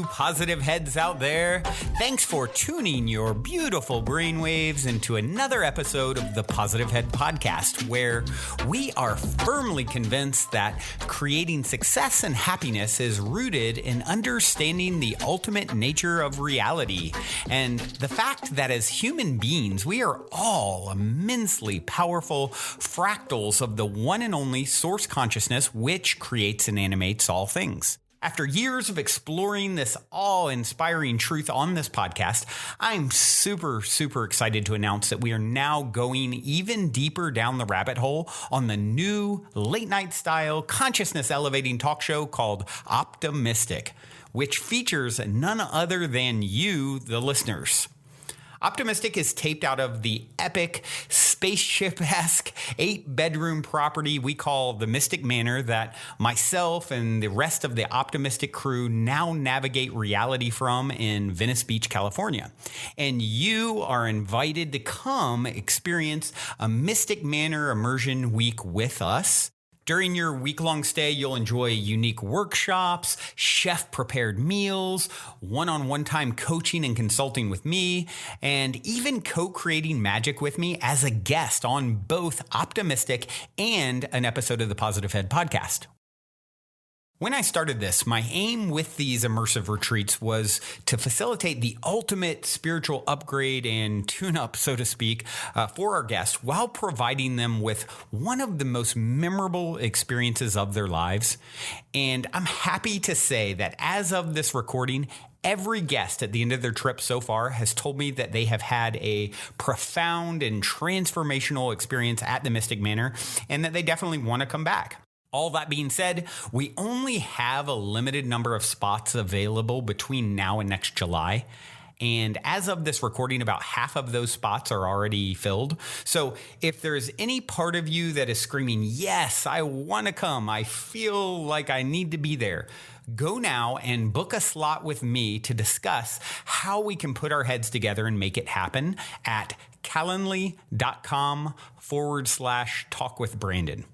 you positive heads out there. Thanks for tuning your beautiful brainwaves into another episode of the Positive Head Podcast, where we are firmly convinced that creating success and happiness is rooted in understanding the ultimate nature of reality, and the fact that as human beings, we are all immensely powerful fractals of the one and only source consciousness which creates and animates all things. After years of exploring this awe-inspiring truth on this podcast, I'm super excited to announce that we are now going even deeper down the rabbit hole on the new late-night style consciousness-elevating talk show called Optimistic, which features none other than you, the listeners. Optimistic is taped out of the epic, spaceship-esque 8-bedroom property we call the Mystic Manor that myself and the rest of the Optimistic crew now navigate reality from in Venice Beach, California. And you are invited to come experience a Mystic Manor immersion week with us. During your week-long stay, you'll enjoy unique workshops, chef-prepared meals, one-on-one time coaching and consulting with me, and even co-creating magic with me as a guest on both Optimistic and an episode of the Positive Head podcast. When I started this, my aim with these immersive retreats was to facilitate the ultimate spiritual upgrade and tune-up, so to speak, for our guests while providing them with one of the most memorable experiences of their lives. And I'm happy to say that as of this recording, every guest at the end of their trip so far has told me that they have had a profound and transformational experience at the Mystic Manor and that they definitely want to come back. All that being said, we only have a limited number of spots available between now and next July. And as of this recording, about half of those spots are already filled. So if there's any part of you that is screaming, yes, I want to come, I feel like I need to be there, go now and book a slot with me to discuss how we can put our heads together and make it happen at calendly.com/talkwithbrandon.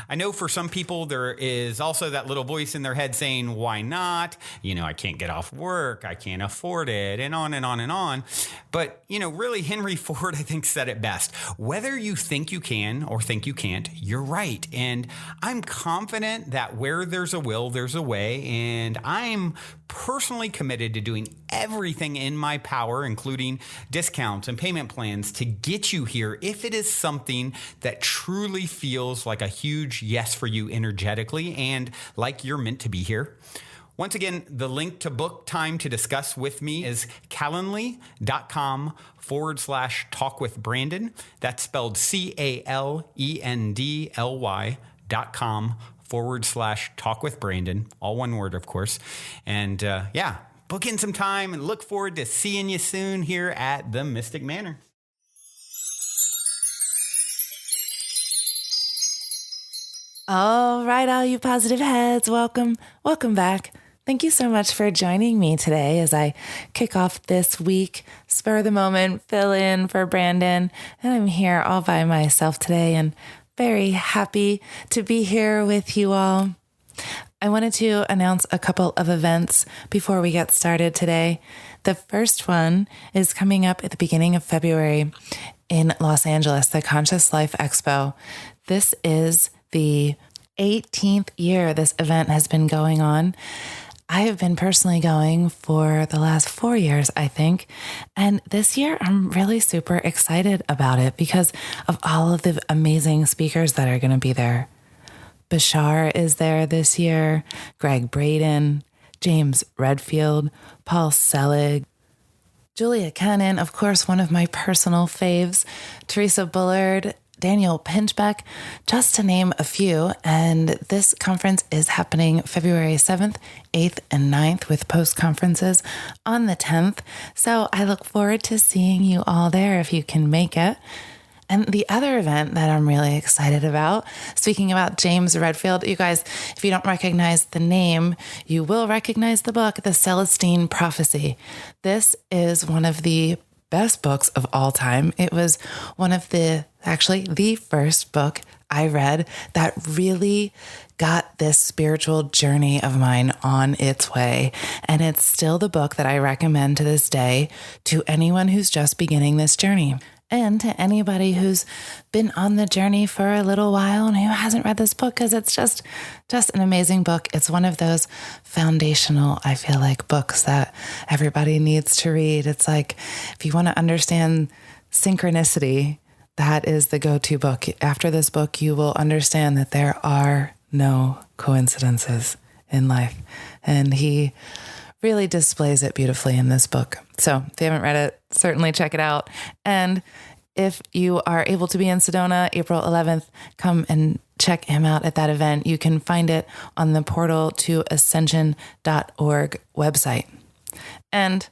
I know for some people there is also that little voice in their head saying, why not? I can't get off work. I can't afford it, and on and on and on. But, really Henry Ford, I think, said it best. Whether you think you can or think you can't, you're right. And I'm confident that where there's a will, there's a way. And I'm personally committed to doing everything in my power, including discounts and payment plans, to get you here if it is something that truly feels like a huge yes for you energetically and like you're meant to be here. Once again, the link to book time to discuss with me is calendly.com/talkwithbrandon. That's spelled CALENDLY.com/talkwithbrandon. All one word, of course. And book in some time and look forward to seeing you soon here at the Mystic Manor. All right, all you positive heads, welcome back. Thank you so much for joining me today as I kick off this week, spur of the moment, fill in for Brandon. And I'm here all by myself today and very happy to be here with you all. I wanted to announce a couple of events before we get started today. The first one is coming up at the beginning of February in Los Angeles, the Conscious Life Expo. This is the 18th year this event has been going on. I have been personally going for the last 4 years, I think. And this year, I'm really super excited about it because of all of the amazing speakers that are going to be there. Bashar is there this year, Greg Braden, James Redfield, Paul Selig, Julia Cannon, of course, one of my personal faves, Teresa Bullard, Daniel Pinchbeck, just to name a few. And this conference is happening February 7th, 8th, and 9th with post-conferences on the 10th. So I look forward to seeing you all there if you can make it. And the other event that I'm really excited about, speaking about James Redfield, you guys, if you don't recognize the name, you will recognize the book, The Celestine Prophecy. This is one of the best books of all time. It was one of the actually the first book I read that really got this spiritual journey of mine on its way. And it's still the book that I recommend to this day to anyone who's just beginning this journey. And to anybody who's been on the journey for a little while and who hasn't read this book, because it's just an amazing book. It's one of those foundational, I feel like, books that everybody needs to read. It's like, if you want to understand synchronicity, that is the go-to book. After this book, you will understand that there are no coincidences in life. And he really displays it beautifully in this book. So if you haven't read it, certainly check it out. And if you are able to be in Sedona, April 11th, come and check him out at that event. You can find it on the portal to ascension.org website. And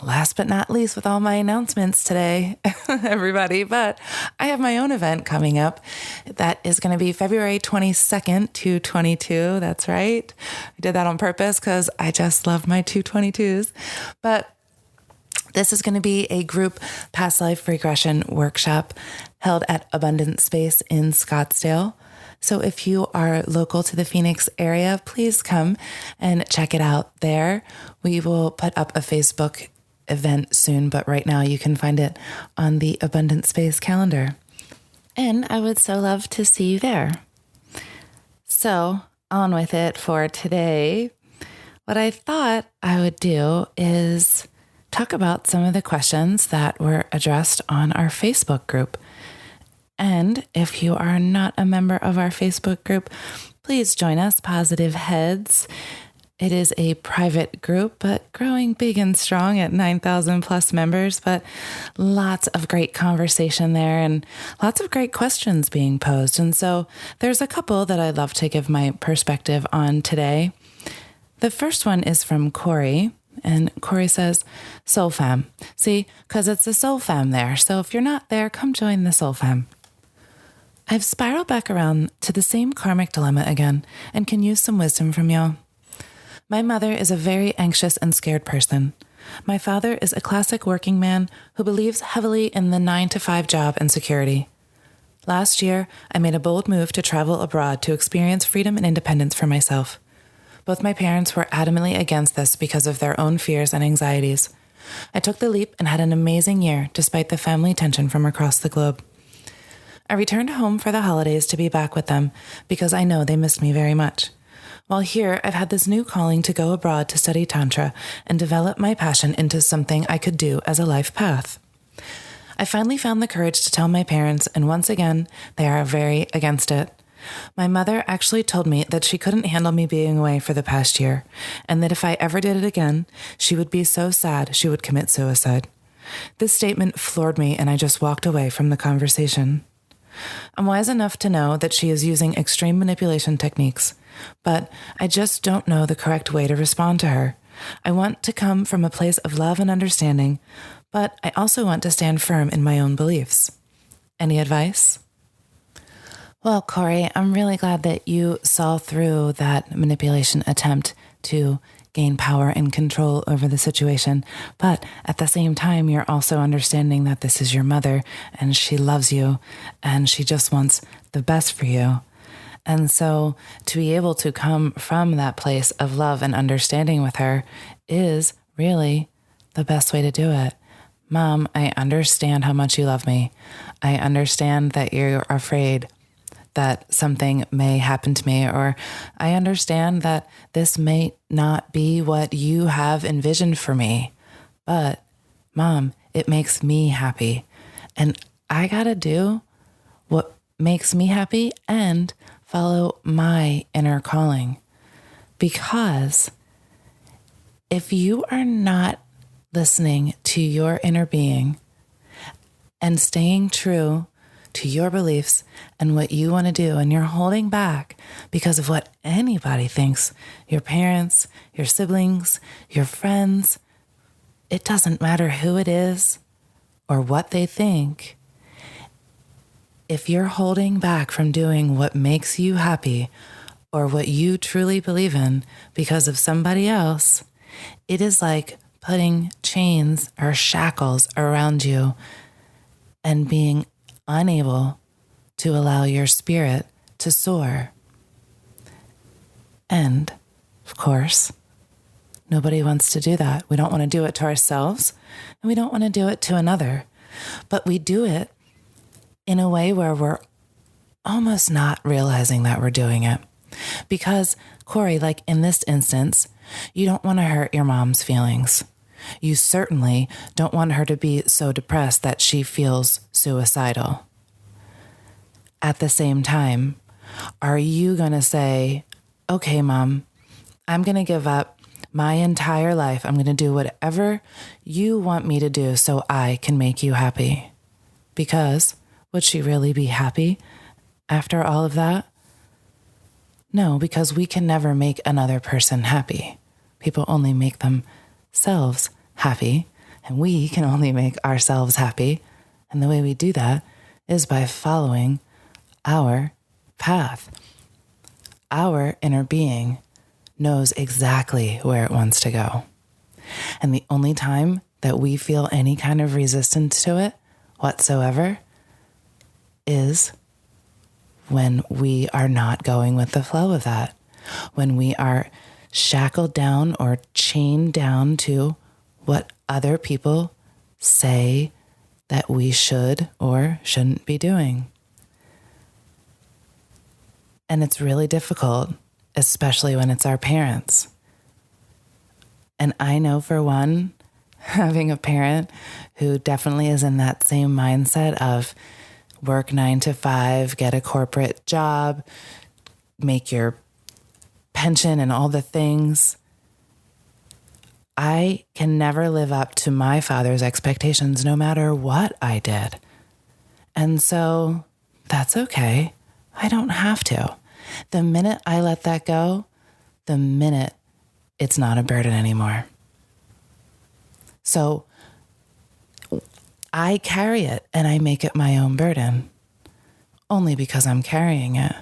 last but not least, with all my announcements today, everybody, but I have my own event coming up that is going to be February 22nd, 222. That's right. I did that on purpose because I just love my 222s. But this is going to be a group past life regression workshop held at Abundant Space in Scottsdale. So if you are local to the Phoenix area, please come and check it out there. We will put up a Facebook event soon, but right now you can find it on the Abundant Space calendar. And I would so love to see you there. So on with it for today. What I thought I would do is talk about some of the questions that were addressed on our Facebook group. And if you are not a member of our Facebook group, please join us, Positive Heads. It is a private group, but growing big and strong at 9,000 plus members, but lots of great conversation there and lots of great questions being posed. And so there's a couple that I'd love to give my perspective on today. The first one is from Corey, and Corey says, Soul Fam. See, because it's a Soul Fam there. So if you're not there, come join the Soul Fam. I've spiraled back around to the same karmic dilemma again and can use some wisdom from y'all. My mother is a very anxious and scared person. My father is a classic working man who believes heavily in the 9-to-5 job and security. Last year, I made a bold move to travel abroad to experience freedom and independence for myself. Both my parents were adamantly against this because of their own fears and anxieties. I took the leap and had an amazing year despite the family tension from across the globe. I returned home for the holidays to be back with them because I know they missed me very much. While here, I've had this new calling to go abroad to study Tantra and develop my passion into something I could do as a life path. I finally found the courage to tell my parents, and once again, they are very against it. My mother actually told me that she couldn't handle me being away for the past year, and that if I ever did it again, she would be so sad she would commit suicide. This statement floored me, and I just walked away from the conversation. I'm wise enough to know that she is using extreme manipulation techniques, but I just don't know the correct way to respond to her. I want to come from a place of love and understanding, but I also want to stand firm in my own beliefs. Any advice? Well, Corey, I'm really glad that you saw through that manipulation attempt to gain power and control over the situation. But at the same time, you're also understanding that this is your mother and she loves you and she just wants the best for you. And so to be able to come from that place of love and understanding with her is really the best way to do it. Mom, I understand how much you love me. I understand that you're afraid that something may happen to me, or I understand that this may not be what you have envisioned for me, but Mom, it makes me happy. And I gotta do what makes me happy and follow my inner calling. Because if you are not listening to your inner being and staying true to your beliefs and what you want to do, and you're holding back because of what anybody thinks, your parents, your siblings, your friends, it doesn't matter who it is or what they think. If you're holding back from doing what makes you happy or what you truly believe in because of somebody else, it is like putting chains or shackles around you and being unable to allow your spirit to soar. And, of course, nobody wants to do that. We don't want to do it to ourselves, and we don't want to do it to another. But we do it in a way where we're almost not realizing that we're doing it. Because, Corey, like in this instance, you don't want to hurt your mom's feelings. You certainly don't want her to be so depressed that she feels suicidal. At the same time, are you going to say, okay, Mom, I'm going to give up my entire life. I'm going to do whatever you want me to do so I can make you happy? Because would she really be happy after all of that? No, because we can never make another person happy. People only make themselves happy, and we can only make ourselves happy. And the way we do that is by following our path. Our inner being knows exactly where it wants to go. And the only time that we feel any kind of resistance to it whatsoever is when we are not going with the flow of that, when we are shackled down or chained down to what other people say that we should or shouldn't be doing. And it's really difficult, especially when it's our parents. And I know for one, having a parent who definitely is in that same mindset of work 9 to 5, get a corporate job, make your pension and all the things. I can never live up to my father's expectations no matter what I did. And so that's okay. I don't have to. The minute I let that go, the minute it's not a burden anymore. So I carry it and I make it my own burden only because I'm carrying it.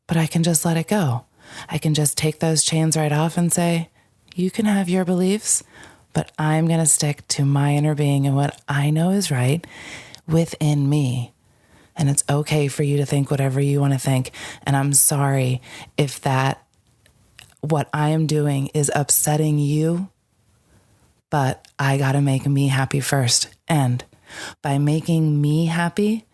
But I can just let it go. I can just take those chains right off and say, you can have your beliefs, but I'm going to stick to my inner being and what I know is right within me. And it's okay for you to think whatever you want to think. And I'm sorry if what I am doing is upsetting you, but I got to make me happy first. And by making me happy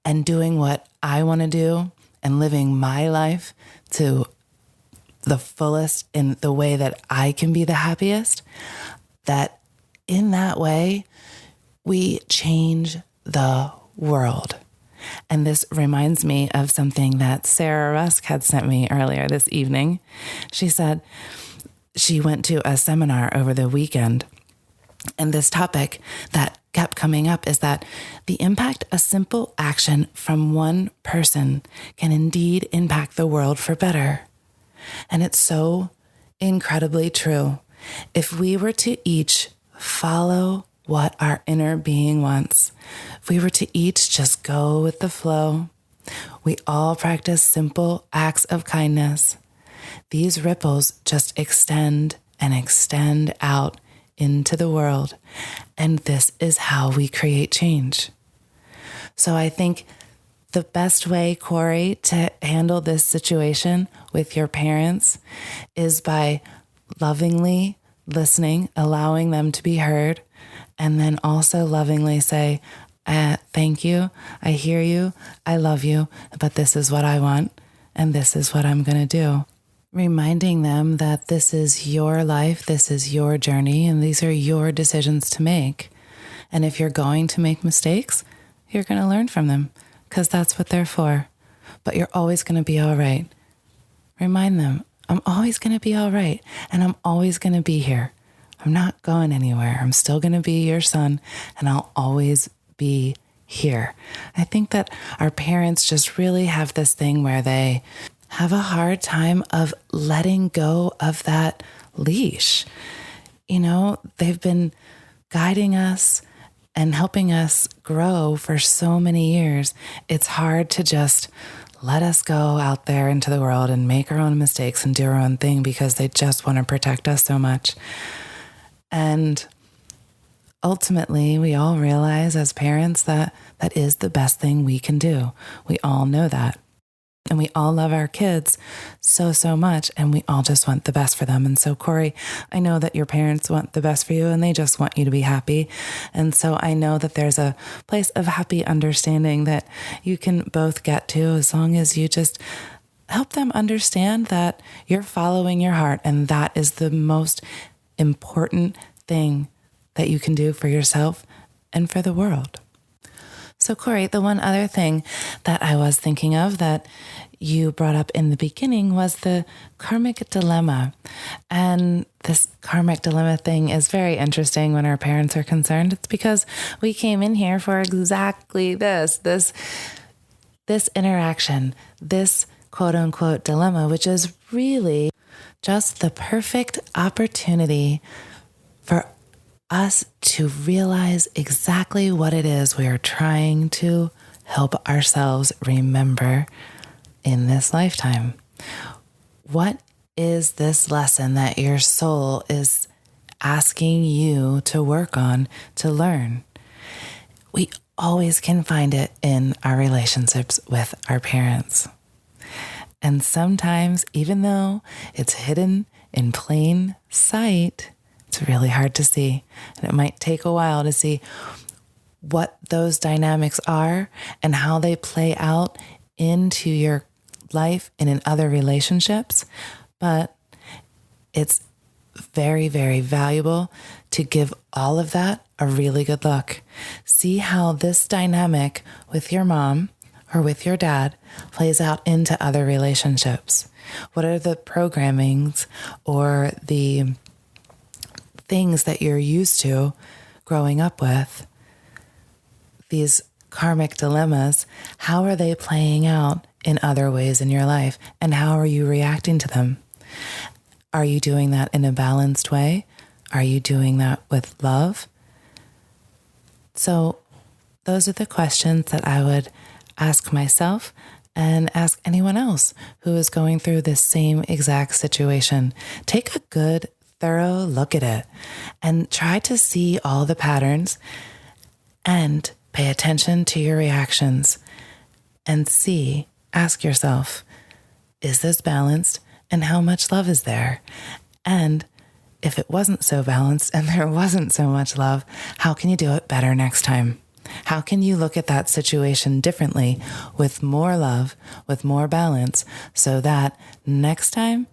and doing what I want to do and living my life to the fullest in the way that I can be the happiest, that in that way, we change the world. And this reminds me of something that Sarah Rusk had sent me earlier this evening. She said she went to a seminar over the weekend, and this topic that kept coming up is that the impact a simple action from one person can indeed impact the world for better. And it's so incredibly true. If we were to each follow what our inner being wants, if we were to each just go with the flow, we all practice simple acts of kindness, these ripples just extend and extend out into the world. And this is how we create change. So I think the best way, Corey, to handle this situation with your parents is by lovingly listening, allowing them to be heard, and then also lovingly say, thank you, I hear you, I love you, but this is what I want, and this is what I'm going to do. Reminding them that this is your life, this is your journey, and these are your decisions to make. And if you're going to make mistakes, you're going to learn from them, because that's what they're for. But you're always going to be all right. Remind them, I'm always going to be all right, and I'm always going to be here. I'm not going anywhere. I'm still going to be your son, and I'll always be here. I think that our parents just really have this thing where they have a hard time of letting go of that leash. You know, they've been guiding us and helping us grow for so many years. It's hard to just let us go out there into the world and make our own mistakes and do our own thing because they just want to protect us so much. And ultimately, we all realize as parents that that is the best thing we can do. We all know that. And we all love our kids so, so much, and we all just want the best for them. And so, Corey, I know that your parents want the best for you, and they just want you to be happy. And so I know that there's a place of happy understanding that you can both get to as long as you just help them understand that you're following your heart, and that is the most important thing that you can do for yourself and for the world. So, Corey, the one other thing that I was thinking of that you brought up in the beginning was the karmic dilemma. And this karmic dilemma thing is very interesting when our parents are concerned. It's because we came in here for exactly this interaction, this quote unquote dilemma, which is really just the perfect opportunity for us to realize exactly what it is we are trying to help ourselves remember in this lifetime. What is this lesson that your soul is asking you to work on, to learn? We always can find it in our relationships with our parents. And sometimes, even though it's hidden in plain sight, it's really hard to see, and it might take a while to see what those dynamics are and how they play out into your life and in other relationships. But it's very, very valuable to give all of that a really good look. See how this dynamic with your mom or with your dad plays out into other relationships. What are the programmings or the things that you're used to growing up with, these karmic dilemmas, how are they playing out in other ways in your life? And how are you reacting to them? Are you doing that in a balanced way? Are you doing that with love? So those are the questions that I would ask myself and ask anyone else who is going through this same exact situation. Take a good thorough look at it and try to see all the patterns and pay attention to your reactions and ask yourself, is this balanced and how much love is there? And if it wasn't so balanced and there wasn't so much love, how can you do it better next time? How can you look at that situation differently with more love, with more balance, so that next time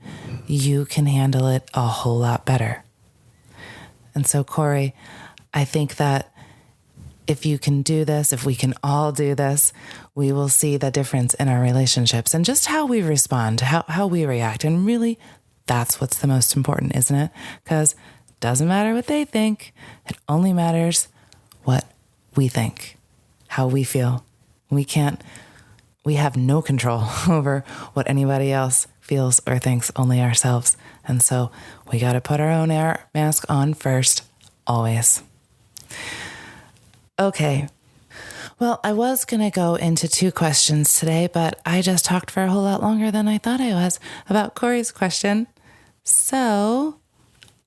you can handle it a whole lot better? And so, Corey, I think that if you can do this, if we can all do this, we will see the difference in our relationships and just how we respond, how we react. And really, that's what's the most important, isn't it? Because it doesn't matter what they think. It only matters what we think, how we feel. We have no control over what anybody else feels or thinks, only ourselves. And so we got to put our own air mask on first, always. Okay. Well, I was going to go into 2 questions today, but I just talked for a whole lot longer than I thought I was about Corey's question. So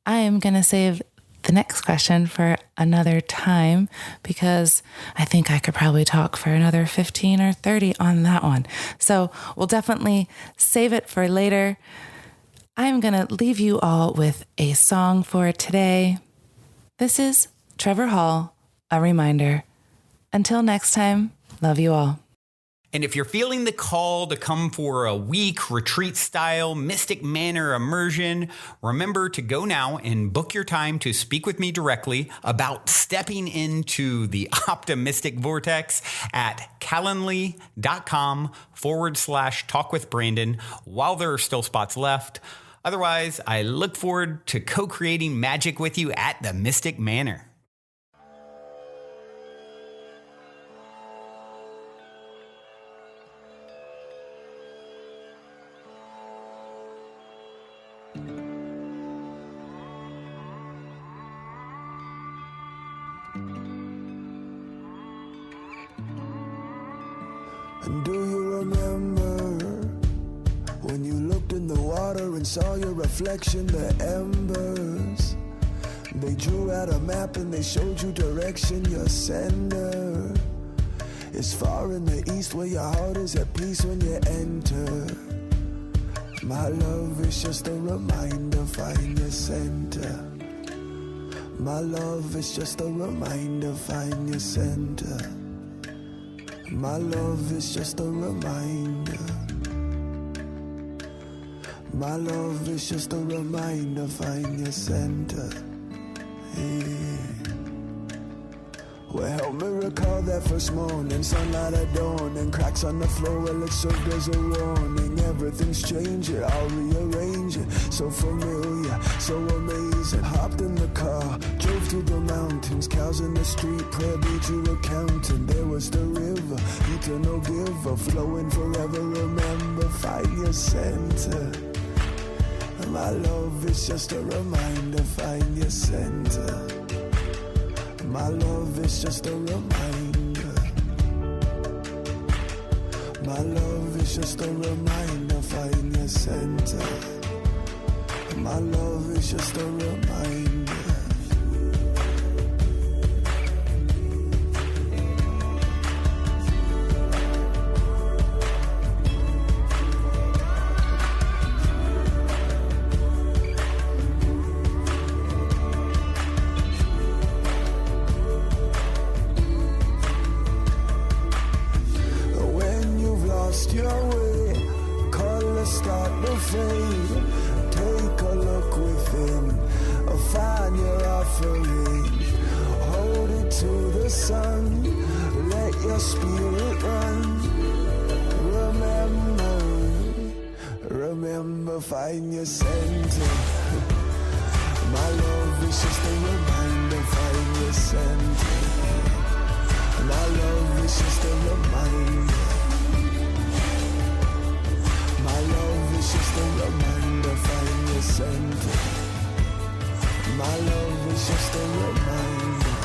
I am going to save the next question for another time because I think I could probably talk for another 15 or 30 on that one. So we'll definitely save it for later. I'm going to leave you all with a song for today. This is Trevor Hall, A Reminder. Until next time, love you all. And if you're feeling the call to come for a week retreat-style Mystic Manor immersion, remember to go now and book your time to speak with me directly about stepping into the optimistic vortex at calendly.com/talkwithbrandon while there are still spots left. Otherwise, I look forward to co-creating magic with you at the Mystic Manor. And do you remember when you looked in the water and saw your reflection, the embers They drew out a map and they showed you direction. Your center is far in the east, where your heart is at peace when you enter. My love is just a reminder, find your center. My love is just a reminder, find your center. My love is just a reminder. My love is just a reminder, find your center. Yeah. Well, help me recall that first morning, sunlight at dawn, and cracks on the floor, well, it served as a warning. Everything's changing, I'll rearrange it. So familiar, so amazing. Hopped in the car, drove through the mountains, cows in the street, prayer beads you were counting. There was the river, eternal giver, flowing forever. Remember, find your center. My love is just a reminder, find your center. My love is just a reminder. My love is just a reminder, find your center. My love is just a reminder. Your way, colors start to fade. Take a look within, find your offering. Hold it to the sun, let your spirit run. Remember, find your center. My love is just a reminder, find your center. My love is just a reminder. My love is just a reminder, find your center. My love is just a reminder.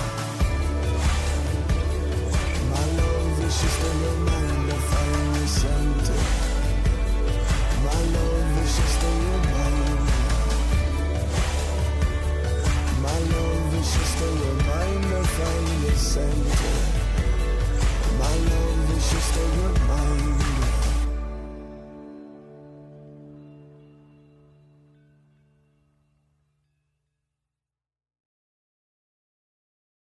My love is just a reminder, find your center. My love is just a reminder. My love is just a reminder, find your center. My love is just a reminder.